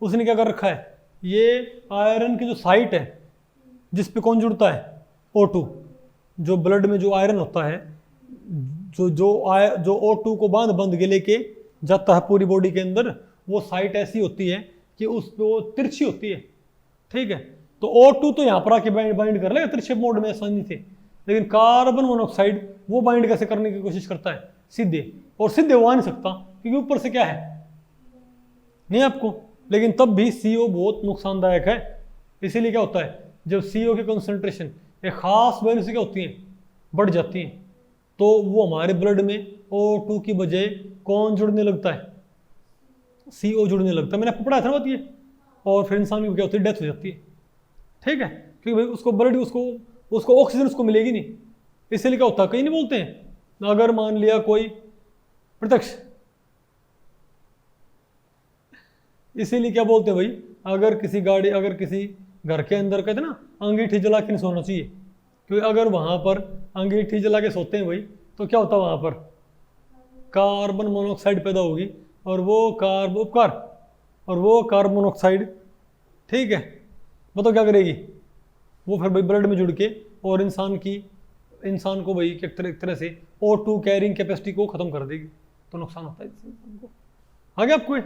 उसने क्या कर रखा है, ये आयरन की जो साइट है जिस पे कौन जुड़ता है, O2, जो ब्लड में जो आयरन होता है, जो O2 को बांध के लेके जाता है पूरी बॉडी के अंदर, वो साइट ऐसी होती है कि उस पे वो तिरछी होती है, ठीक है। तो O2 तो यहाँ पर आके बाइंड कर लेगा तिरछे मोड में आसानी से, लेकिन कार्बन मोनोऑक्साइड वो बाइंड कैसे करने की कोशिश करता है, सीधे, और सीधे वो आ नहीं सकता क्योंकि ऊपर से क्या है, नहीं आपको, लेकिन तब भी CO बहुत नुकसानदायक है। इसीलिए क्या होता है, जब CO की कंसंट्रेशन एक खास वैल्यू से क्या होती है, बढ़ जाती है, तो वो हमारे ब्लड में O2 की बजाय कौन जुड़ने लगता है, CO जुड़ने लगता है। मैंने आपको पढ़ाया था ना बात ये, और फिर इंसान की क्या होती है, डेथ हो जाती है, ठीक है, क्योंकि भाई उसको ब्लड उसको ऑक्सीजन उसको मिलेगी नहीं। इसलिए क्या होता है, कहीं नहीं बोलते हैं, अगर मान लिया कोई प्रत्यक्ष, इसीलिए क्या बोलते हैं भाई, अगर किसी घर के अंदर कहते ना अंगीठी जला के नहीं सोना चाहिए, क्योंकि अगर वहां पर अंगीठी जला के सोते हैं भाई, तो क्या होता है, वहां पर कार्बन मोनोऑक्साइड पैदा होगी, और वो कार्बन मोनोऑक्साइड, ठीक है, बताओ क्या करेगी, वो फिर भाई ब्लड में जुड़ के और इंसान को भाई एक तरह से O2 कैरिंग कैपेसिटी को खत्म कर देगी, तो नुकसान होता है इंसान को। आगे आपको,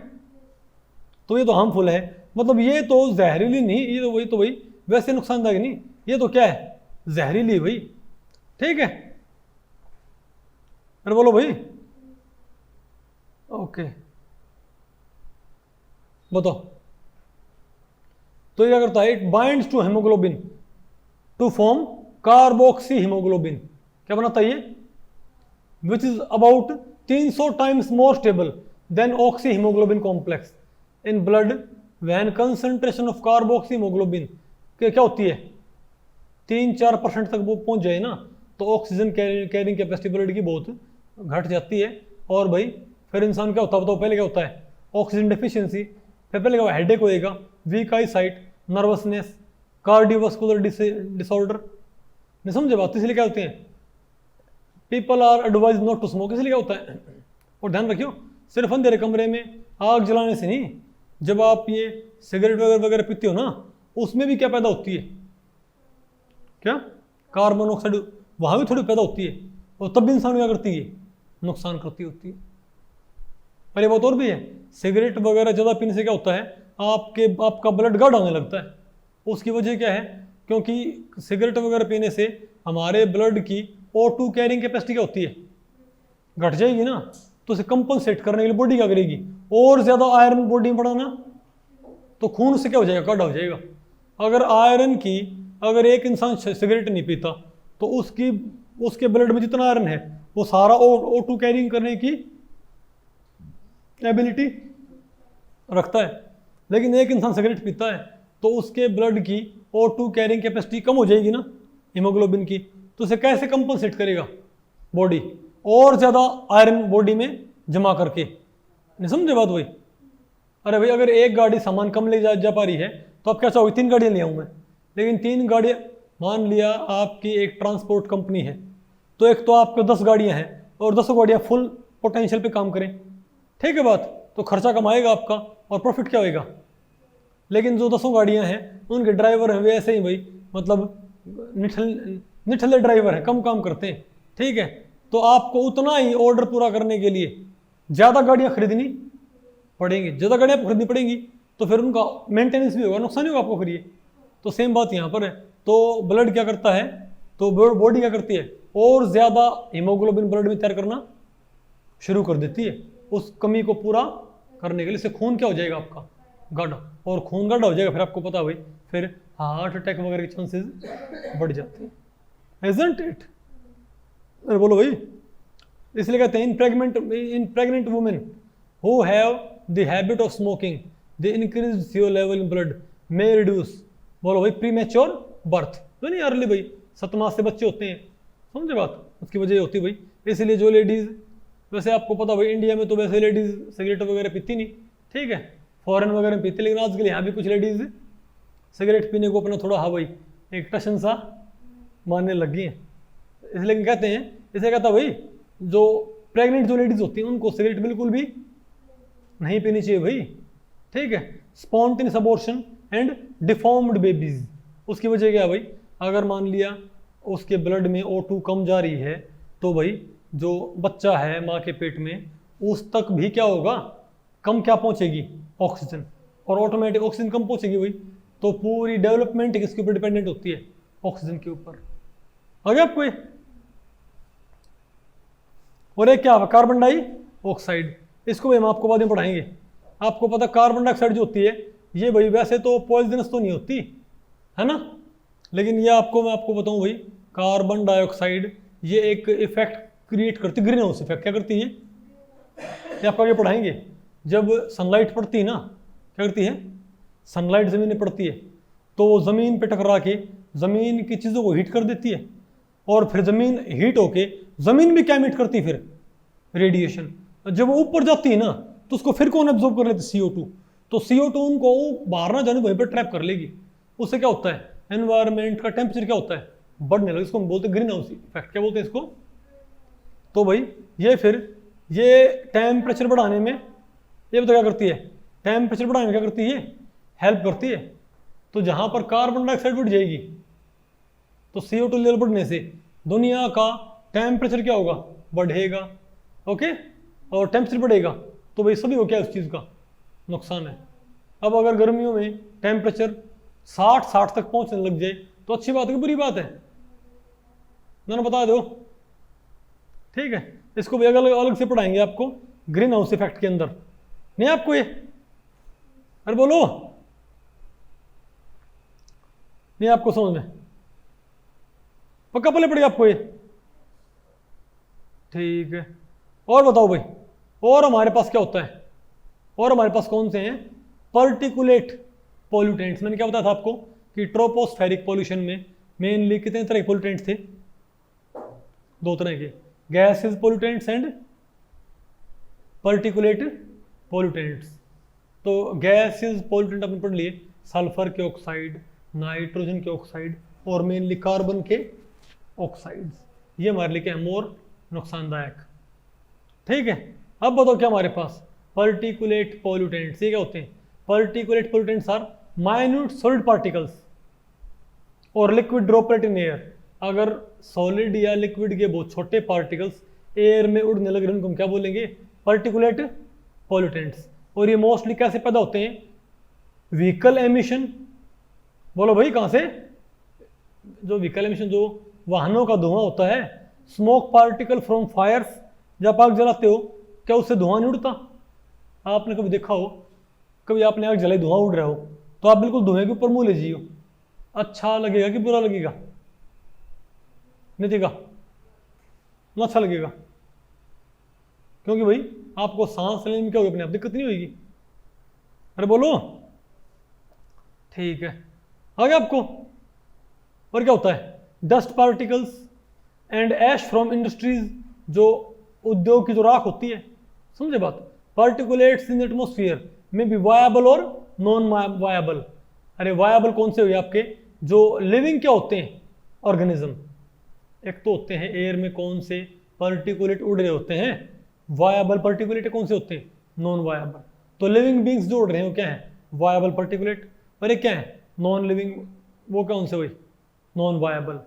तो ये तो हार्मफुल है, मतलब ये तो जहरीली नहीं, ये तो भाई वैसे नुकसानदायक नहीं, ये तो क्या है, जहरीली भाई, ठीक है। अरे बोलो भाई, ओके। बताओ। तो ये क्या करता है, it binds to haemoglobin to form carboxy haemoglobin. क्या बनाता है ये, which is about 300 times more stable than oxy haemoglobin complex in blood when concentration of carboxy haemoglobin क्या होती है, 3-4% तक वो पहुंच जाए ना, तो ऑक्सीजन कैरिंग कैपेसिटी ब्लड की बहुत घट जाती है। और भाई फिर इंसान क्या होता है बताओ, पहले क्या होता है, ऑक्सीजन डेफिशिएंसी, फिर पहले क्या हेडेक होएगा, weak eyesight, nervousness, cardiovascular disorder. नहीं समझे बात, इसलिए क्या होते हैं, people are advise not to smoke, इसलिए क्या होता है। और ध्यान रखियो, सिर्फ अंधेरे कमरे में आग जलाने से नहीं, जब आप ये सिगरेट वगैरह वगैरह पीते हो ना, उसमें भी क्या पैदा होती है, क्या कार्बन मोनोऑक्साइड वहां भी थोड़ी पैदा होती है, और तब भी इंसान क्या करती है, नुकसान करती होती है। पर ये बात और भी है, सिगरेट वगैरह ज़्यादा पीने से क्या होता है, आपका ब्लड गाढ़ा होने लगता है। उसकी वजह क्या है, क्योंकि सिगरेट वगैरह पीने से हमारे ब्लड की O2 कैरिंग कैपेसिटी क्या होती है, घट जाएगी ना। तो उसे कंपनसेट करने के लिए बॉडी क्या करेगी, और ज़्यादा आयरन बॉडी में बढ़ाना, तो खून से क्या हो जाएगा, गाढ़ा हो जाएगा। अगर आयरन की, अगर एक इंसान सिगरेट नहीं पीता तो उसके ब्लड में जितना आयरन है वो सारा O2 कैरिंग करने की एबिलिटी रखता है। लेकिन एक इंसान सिगरेट पीता है तो उसके ब्लड की O2 कैरिंग कैपेसिटी कम हो जाएगी ना हीमोग्लोबिन की, तो उसे कैसे कंपनसेट करेगा बॉडी, और ज़्यादा आयरन बॉडी में जमा करके। नहीं समझे बात वही। अरे भाई अगर एक गाड़ी सामान कम ले जा पा रही है तो आप क्या चाहोगे, 3 गाड़ियाँ ले आऊँ मैं, लेकिन 3 गाड़ियाँ, मान लिया आपकी एक ट्रांसपोर्ट कंपनी है, तो एक तो आपके 10 गाड़ियाँ हैं और 10 गाड़ियाँ फुल पोटेंशियल पे काम करें, ठीक है बात, तो खर्चा कम आएगा आपका और प्रॉफिट क्या होएगा। लेकिन जो 10 गाड़ियाँ हैं उनके ड्राइवर हैं वे ऐसे ही भाई, मतलब निठल्ले ड्राइवर हैं, कम काम करते हैं, ठीक है। तो आपको उतना ही ऑर्डर पूरा करने के लिए ज़्यादा गाड़ियाँ खरीदनी पड़ेंगी, ज़्यादा गाड़ियाँ खरीदनी पड़ेंगी, तो फिर उनका मेंटेनेंस भी होगा, नुकसान ही होगा आपको फिर ये। तो सेम बात यहाँ पर है। तो ब्लड क्या करता है, तो बॉडी क्या करती है, और ज़्यादा हीमोग्लोबिन ब्लड में तैयार करना शुरू कर देती है उस कमी को पूरा करने के लिए। से खून क्या हो जाएगा आपका, गाढ़ा, और खून गाढ़ा हो जाएगा, फिर आपको पता भाई फिर हार्ट अटैक वगैरह के चांसेस बढ़ जाते हैं, isn't it? अरे बोलो भाई। इसलिए कहते हैं in pregnant women who have the habit of smoking the increase CO level in blood may reduce, बोलो भाई, प्रीमेच्योर बर्थ, तो नहीं अर्ली भाई 7 माह से बच्चे होते हैं, समझे बात, उसकी वजह होती है भाई। इसलिए जो लेडीज़, वैसे आपको पता भाई इंडिया में तो वैसे लेडीज़ सिगरेट वगैरह पीती नहीं, ठीक है, फॉरेन वगैरह में पीती, लेकिन आजकल यहाँ भी कुछ लेडीज़ सिगरेट पीने को अपना थोड़ा, हाँ भाई, एक टशन सा मानने लग गई हैं। इसलिए कहते हैं, इसे कहता भाई जो प्रेग्नेंट जो लेडीज़ होती हैं उनको सिगरेट बिल्कुल भी नहीं पीनी चाहिए भाई, ठीक है। Spontaneous abortion and deformed babies, उसकी वजह क्या है भाई, अगर मान लिया उसके ब्लड में O2 कम जा रही है तो भाई जो बच्चा है माँ के पेट में उस तक भी क्या होगा, कम क्या पहुँचेगी, ऑक्सीजन, और ऑटोमेटिक ऑक्सीजन कम पहुँचेगी भाई, तो पूरी डेवलपमेंट किसके ऊपर डिपेंडेंट होती है, ऑक्सीजन के ऊपर। आ गया आपको ये। और एक क्या, कार्बन डाइऑक्साइड, इसको भी हम आपको बाद में पढ़ाएंगे। आपको पता कार्बन डाइऑक्साइड जो होती है ये भाई वैसे तो पॉइजनस तो नहीं होती है ना, लेकिन ये मैं आपको बताऊं भाई, कार्बन डाइऑक्साइड ये एक इफेक्ट क्रिएट करती, ग्रीन हाउस इफेक्ट। क्या करती है ये आपको आगे पढ़ाएंगे। जब सनलाइट पड़ती है ना, क्या करती है, सनलाइट ज़मीन में पड़ती है तो वो ज़मीन पे टकरा के ज़मीन की चीज़ों को हीट कर देती है, और फिर ज़मीन हीट होके ज़मीन भी क्या हीट करती है, फिर रेडिएशन। जब वो ऊपर जाती है ना तो उसको फिर कौन एब्जॉर्ब कर लेते, CO2। तो CO2 उनको बाहर ना जाने, वहीं पर ट्रैप कर लेगी। उससे क्या होता है, एनवायरनमेंट का टेम्परेचर क्या होता है, बढ़ने लगा। इसको हम बोलते हैं ग्रीन हाउस इफेक्ट। क्या बोलते हैं इसको, तो भाई ये फिर ये टेम्परेचर बढ़ाने में, ये बताओ क्या करती है, टेम्परेचर बढ़ाने में क्या करती है, हेल्प करती है। तो जहाँ पर कार्बन डाइऑक्साइड बढ़ जाएगी तो CO2 लेवल बढ़ने से दुनिया का टेम्परेचर क्या होगा, बढ़ेगा, ओके। और टेम्परेचर बढ़ेगा तो भाई सभी को क्या उस चीज़ का नुकसान है। अब अगर गर्मियों में टेम्परेचर 60 तक पहुंचने लग जाए तो अच्छी बात है कि बुरी बात है, मैंने बता दो, ठीक है। इसको भी अलग अलग से पढ़ाएंगे आपको ग्रीन हाउस इफेक्ट के अंदर, नहीं आपको ये। अरे बोलो, नहीं आपको समझ में पक्का पले पड़ेगा आपको ये? ठीक है, और बताओ भाई, और हमारे पास क्या होता है, और हमारे पास कौन से हैं पर्टिकुलेट पॉल्यूटेंट्स? मैंने क्या बताया था आपको कि ट्रोपोस्फेरिक पॉल्यूशन में मेनली कितने तरह के पॉल्यूटेंट्स थे? दो तरह के, gases pollutants and particulate pollutants. तो गैसेस पॉल्यूटेंट आपने पढ़ लिए, सल्फर के ऑक्साइड, नाइट्रोजन के ऑक्साइड और मेनली कार्बन के ऑक्साइड्स, ये हमारे लिए क्या है, मोर नुकसानदायक। ठीक है, अब बताओ क्या हमारे पास पर्टिकुलेट पॉल्यूटेंट्स, ये क्या होते हैं? Particulate pollutants are minute solid particles और लिक्विड ड्रॉपलेट इन एयर। अगर सॉलिड या लिक्विड के बहुत छोटे पार्टिकल्स एयर में उड़ने लग रहे हैं, उनको हम क्या बोलेंगे? Particulate pollutants. और ये मोस्टली कैसे पैदा होते हैं? Vehicle emission. बोलो भाई कहाँ से? जो व्हीकल एमिशन, जो वाहनों का धुआं होता है, स्मोक पार्टिकल फ्रॉम फायर्स, जब आग जलाते हो क्या उससे धुआं नहीं उड़ता? आपने कभी देखा हो, कभी आपने आग जलाई धुआं उड़ रहा हो तो आप बिल्कुल धुएं के ऊपर मुंह ले जाइयो, अच्छा लगेगा कि बुरा लगेगा? नहीं देगा ना, अच्छा लगेगा, क्योंकि भाई आपको सांस लेने में क्या होगी, अपने आप दिक्कत नहीं होगी। अरे बोलो, ठीक है, आ गया आपको? और क्या होता है? Dust particles and ash from industries, जो उद्योग की जो राख होती है, समझे बात? पार्टिकुलेट्स इन एटमोस्फियर में भी वायबल और नॉन वायबल। अरे वायबल कौन से हुए आपके? जो लिविंग क्या होते हैं, ऑर्गेनिज्म। एक तो होते हैं एयर में कौन से पार्टिकुलेट उड़ रहे होते हैं, वायबल पार्टिकुलेट। कौन से होते हैं? Non viable. तो लिविंग बींग्स जो उड़ रहे हैं वो क्या है? Viable particulate. और एक क्या है? नॉन लिविंग, वो कौन से हुए? Non viable.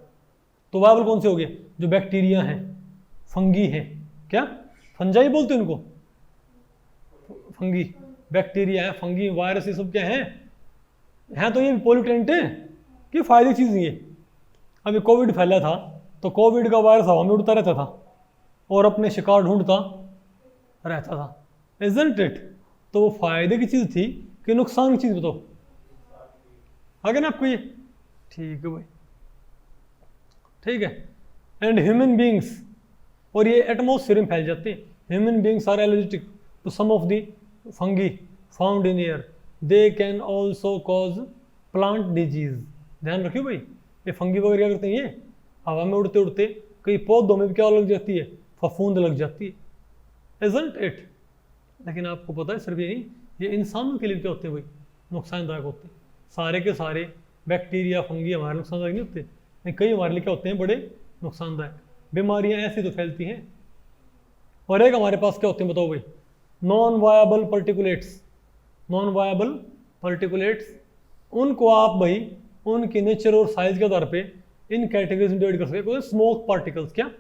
तो वायबल कौन से हो गए? जो बैक्टीरिया हैं, फंगी हैं, क्या फंजाई बोलते हैं उनको? फंगी, बैक्टीरिया है, फंगी, वायरस, ये सब क्या है तो ये पॉल्यूटेंट है कि फायदे चीज़ ये। अभी कोविड फैला था तो कोविड का वायरस हवा में उड़ता रहता था और अपने शिकार ढूंढता रहता था, इजंट इट? तो वो फायदे की चीज़ थी कि नुकसान की चीज़? बताओ, आगे ना आपको ये? ठीक है भाई, ठीक है। एंड ह्यूमन बींग्स, और ये एटमोसफियर में फैल जाते हैं। Human beings are allergic to some of the fungi found in air, they can also cause plant disease. ध्यान रखियो भाई, ये फंगी वगैरह क्या करते हैं, ये हवा में उड़ते उड़ते कई पौधों में भी क्या लग जाती है? फफूंद लग जाती है, इजंट इट? लेकिन आपको पता है सिर्फ ये नहीं, ये इंसानों के लिए क्या होते हैं भाई? नुकसानदायक होते हैं। सारे के सारे बैक्टीरिया फंगी हमारे नुकसानदायक नहीं होते, लेकिन कई हमारे लिए क्या होते हैं? बड़े नुकसानदायक। बीमारियां ऐसी तो फैलती हैं। और एक हमारे पास क्या होते हैं बताओ भाई? Non viable particulates. Non viable particulates, उनको आप भाई उनके नेचर और साइज के आधार पे इन कैटेगरीज में डिवाइड कर सकते हैं। स्मोक पार्टिकल्स, क्या?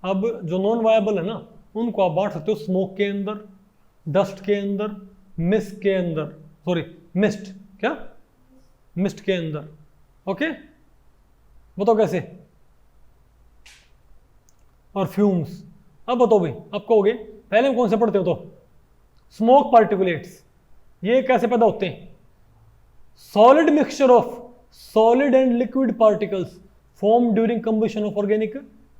अब जो नॉन वायबल है ना, उनको आप बांट सकते हो स्मोक के अंदर, डस्ट के अंदर, मिस्ट के अंदर, सॉरी मिस्ट, क्या? मिस्ट के अंदर। ओके, बताओ कैसे? और फ्यूम्स। अब बताओ भाई, आप कहोगे पहले हम कौन से पढ़ते हो? तो स्मोक पार्टिकुलेट्स, ये कैसे पैदा होते हैं? Solid mixture of solid and liquid particles form during combustion of organic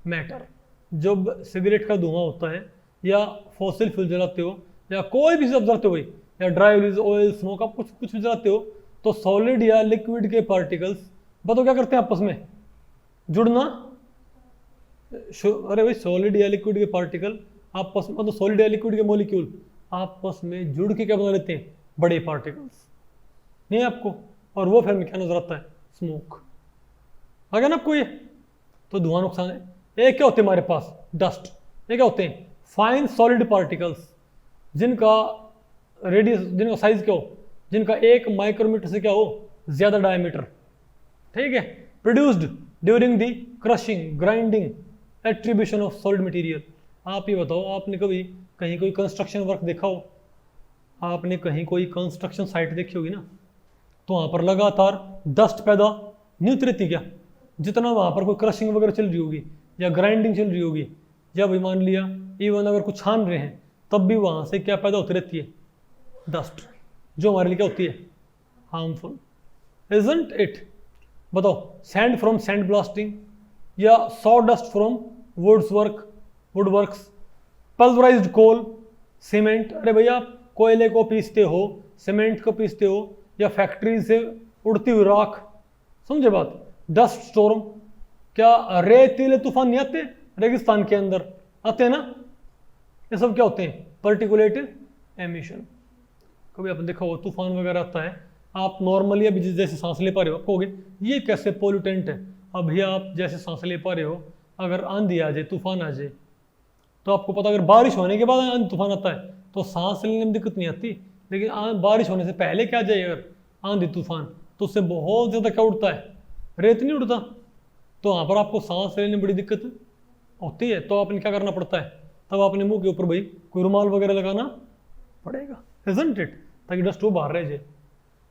matter. जब सिगरेट का धुआं होता है या फॉसिल फ्यूल जलाते हो या कोई भी चीज जलाते हो भाई, या ड्राई ऑयल, स्मोक, आप कुछ भी जलाते हो, तो सॉलिड या लिक्विड के पार्टिकल्स बताओ क्या करते हैं? आपस में जुड़ना। अरे भाई, सॉलिड या लिक्विड के पार्टिकल आपस में, मतलब सॉलिड या लिक्विड के मॉलिक्यूल आपस में जुड़ के क्या बना लेते हैं? बड़े पार्टिकल्स। नहीं आपको? और वो फिर में क्या नजर आता है? स्मोक। आ गया ना आपको ये? तो धुआं नुकसान है। एक क्या होते हैं हमारे पास? डस्ट। ये क्या होते हैं? फाइन सॉलिड पार्टिकल्स, जिनका रेडियस, जिनका साइज क्या हो? जिनका 1 माइक्रोमीटर से क्या हो? ज्यादा डायमीटर। ठीक है, produced during the crushing, grinding, attribution of solid material. आप ये बताओ, आपने कभी कहीं कोई कंस्ट्रक्शन वर्क देखा हो? आपने कहीं कोई कंस्ट्रक्शन साइट देखी होगी ना, तो वहाँ पर लगातार डस्ट पैदा नहीं होती रहती क्या? जितना वहाँ पर कोई क्रशिंग वगैरह चल रही होगी या ग्राइंडिंग चल रही होगी, या भाई मान लिया इवन अगर कुछ छान रहे हैं, तब भी वहाँ से क्या पैदा होती रहती है? डस्ट। जो हमारे लिए क्या होती है, हार्मफुल, इजंट इट। बताओ, सैंड फ्रॉम सैंड ब्लास्टिंग, या sawdust from wood works, pulverised coal, cement, अरे भैया आप कोयले को पीसते हो, सीमेंट को पीसते हो, या फैक्ट्री से उड़ती हुई राख, समझे बात। डस्ट स्टॉर्म, क्या रेतीले तूफान नहीं आते रेगिस्तान के अंदर, आते हैं ना, ये सब क्या होते हैं, पर्टिकुलेट एमिशन। कभी आपने देखा होगा तूफान वगैरह आता है, आप नॉर्मली अभी जैसे सांस ले पा रहे हो, कहोगे ये कैसे पोल्यूटेंट है। अभी आप जैसे सांस ले पा रहे हो, अगर आंधी आ जाए, तूफान आ जाए, तो आपको पता, अगर बारिश होने के बाद आंधी तूफान आता है तो सांस लेने में दिक्कत नहीं आती, लेकिन बारिश होने से पहले क्या जाए अगर आंधी तूफान, तो उससे बहुत ज़्यादा क्या उड़ता है, रेत नहीं उड़ता, तो वहाँ पर आपको सांस लेने में बड़ी दिक्कत होती है। तो आपने क्या करना पड़ता है, तब अपने मुंह के ऊपर भाई कोई रुमाल वगैरह लगाना पड़ेगा, इजंट इट, ताकि डस्ट वो बाहर रह जाए,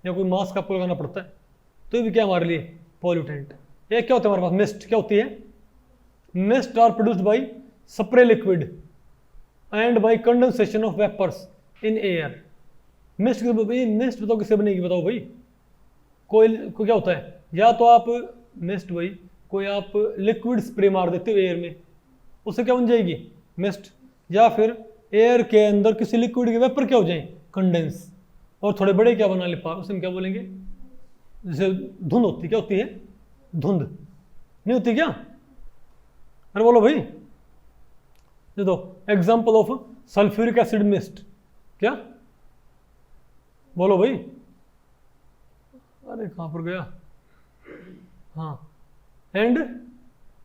या कोई मास्क आपको लगाना पड़ता है। तो ये भी क्या हमारे लिए पॉल्यूटेंट। एक क्या होता है हमारे पास, मिस्ट, क्या होती है, mist are produced by spray liquid and by condensation of vapours in air. Mist बताओ किससे बनेगी, बताओ भाई। कोई क्या होता है, या तो आप मिस्ट भाई कोई आप लिक्विड स्प्रे मार देते हो एयर में, उससे क्या बन जाएगी, मिस्ट, या फिर एयर के अंदर किसी लिक्विड के वेपर क्या हो जाए, कंडेंस, और थोड़े बड़े क्या बना ले पा, उसे हम क्या बोलेंगे, जैसे धुंध होती, क्या होती है, धुंध नहीं होती क्या, अरे बोलो भाई, ये दो example of sulphuric acid mist, क्या, बोलो भाई, अरे कहाँ पर गया, हाँ, एंड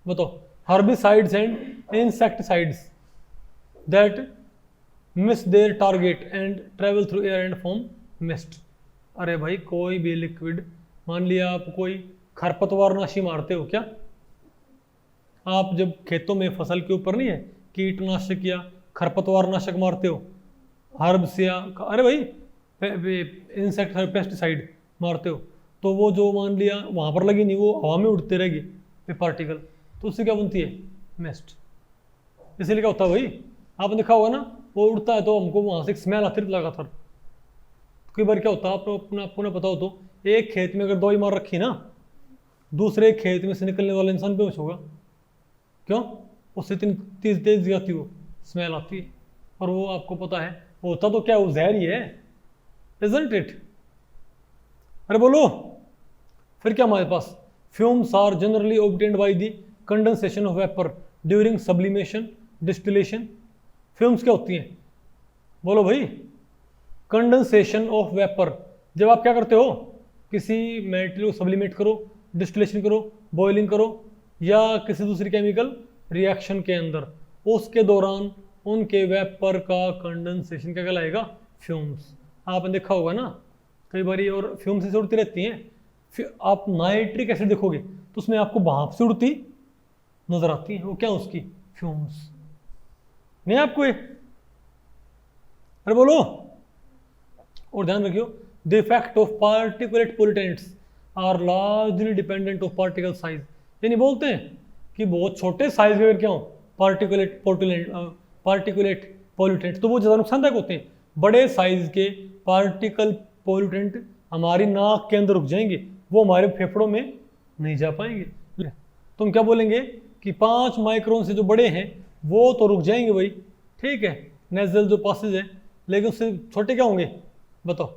बताओ, herbicides and insecticides that miss their target and travel through air and form mist. अरे भाई कोई भी लिक्विड, मान लिया आप कोई खरपतवारनाशी मारते हो, क्या आप जब खेतों में फसल के ऊपर नहीं है कीटनाशक या खरपतवारनाशक मारते हो, हर्ब्स या अरे भाई इंसेक्ट पेस्टिसाइड मारते हो, तो वो जो मान लिया वहाँ पर लगी नहीं, वो हवा में उड़ते रहेगी पार्टिकल, तो उससे क्या बनती है, मिस्ट। इसीलिए क्या होता है भाई, आपने देखा होगा ना, वो उड़ता है तो हमको वहाँ से एक स्मेल आती लगातार। कई बार क्या होता है, आपको ना पता हो तो, एक खेत में अगर दवाई मार रखी ना, दूसरे खेत में से निकलने वाला इंसान बेहोश होगा, क्यों, उससे इतनी तेज जाती हो स्मेल आती है, और वो आपको पता है होता तो क्या, वो जहर ही है, इजंट इट। अरे बोलो, फिर क्या हमारे पास, fumes are generally obtained by the condensation of vapour during sublimation distillation. Fumes क्या होती हैं, बोलो भाई, कंडेंसेशन ऑफ वेपर, जब आप क्या करते हो, किसी मेटेरियल को सब्लिमेट करो, डिस्टिलेशन करो, बॉइलिंग करो, या किसी दूसरी केमिकल रिएक्शन के अंदर, उसके दौरान उनके वेपर का कंडेंसेशन क्या कहलाएगा, फ्यूम्स। आपने देखा होगा ना कई बार, और फ्यूम्स से उड़ती रहती हैं, फिर आप नाइट्रिक एसिड देखोगे तो उसमें आपको भाप से उड़ती नजर आती है, वो क्या उसकी, फ्यूम्स, नहीं आपको ये, अरे बोलो। और ध्यान रखियो, the effect of particulate pollutants are largely dependent of particle size. ये नहीं बोलते हैं कि बहुत छोटे साइज के अगर क्या हो पार्टिकुलेट पोल्यूटेंट, तो वो ज़्यादा नुकसानदायक होते हैं। बड़े साइज के पार्टिकल पोल्यूटेंट हमारी नाक के अंदर रुक जाएंगे, वो हमारे फेफड़ों में नहीं जा पाएंगे। तुम क्या बोलेंगे कि 5 माइक्रोन से जो बड़े हैं वो तो रुक जाएंगे भाई, ठीक है, नेजल जो पासेज है, लेकिन उससे छोटे क्या होंगे, बताओ,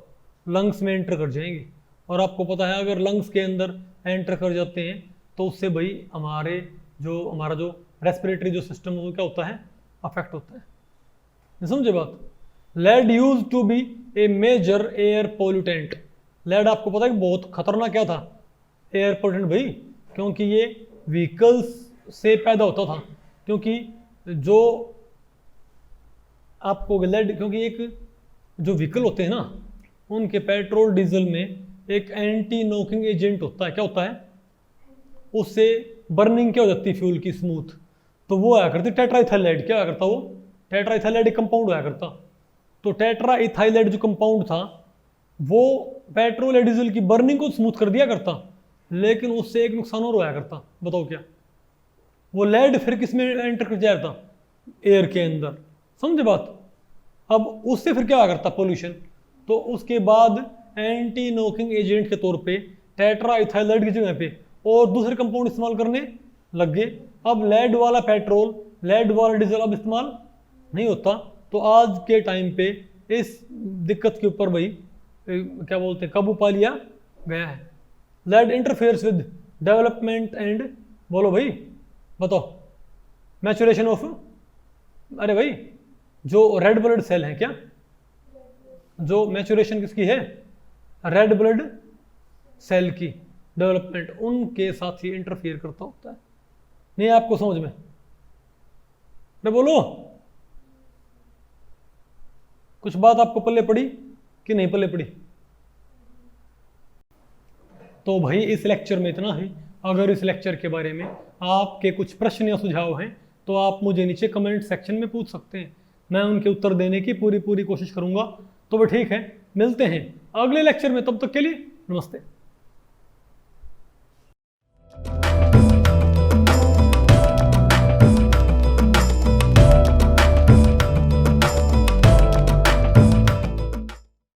लंग्स में एंटर कर जाएंगे। और आपको पता है अगर लंग्स के अंदर एंटर कर जाते हैं तो उससे भाई हमारा जो रेस्पिरेटरी जो सिस्टम है वो क्या होता है, अफेक्ट होता है। समझे बात। Lead used to be a major air pollutant. Lead आपको पता है कि बहुत खतरनाक क्या था, एयर पोल्यूटेंट भाई, क्योंकि ये व्हीकल्स से पैदा होता था, क्योंकि जो आपको लेड, क्योंकि एक जो व्हीकल होते हैं ना उनके पेट्रोल डीजल में एक एंटी नॉकिंग एजेंट होता है, क्या होता है, उससे बर्निंग क्या हो जाती है फ्यूल की स्मूथ, तो वो आया करती टेट्राइथाइलाइड, क्या आया करता वो टेट्राइथाइलाइड एक कंपाउंड आया करता। तो टेट्राइथाइलाइड जो कंपाउंड था वो पेट्रोल या डीजल की बर्निंग को स्मूथ कर दिया करता, लेकिन उससे एक नुकसान और होया करता, बताओ क्या, वो लेड फिर किस में एंटर कर जाया था, एयर के अंदर, समझे बात। अब उससे फिर क्या होया करता, पोल्यूशन, तो उसके बाद एंटी नॉकिंग एजेंट के तौर पे टेट्रा इथाइलाइड की जगह पे और दूसरे कंपाउंड इस्तेमाल करने लग गए। अब लेड वाला पेट्रोल, लेड वाला डीजल अब इस्तेमाल नहीं होता। तो आज के टाइम पे इस दिक्कत के ऊपर भाई क्या बोलते हैं, काबू पा लिया गया है। Lead interferes with development and, बोलो भाई बताओ, मैचुरेशन ऑफ, अरे भाई जो रेड ब्लड सेल है, क्या जो मैचुरेशन किसकी है, रेड ब्लड सेल की डेवलपमेंट, उनके साथ ही इंटरफेयर करता होता है। नहीं आपको समझ में, अरे बोलो कुछ बात आपको पल्ले पड़ी कि नहीं पल्ले पड़ी? तो भाई इस लेक्चर में इतना ही। अगर इस लेक्चर के बारे में आपके कुछ प्रश्न या सुझाव हैं तो आप मुझे नीचे कमेंट सेक्शन में पूछ सकते हैं, मैं उनके उत्तर देने की पूरी कोशिश करूंगा। तो वो ठीक है, मिलते हैं अगले लेक्चर में, तब तक के लिए नमस्ते।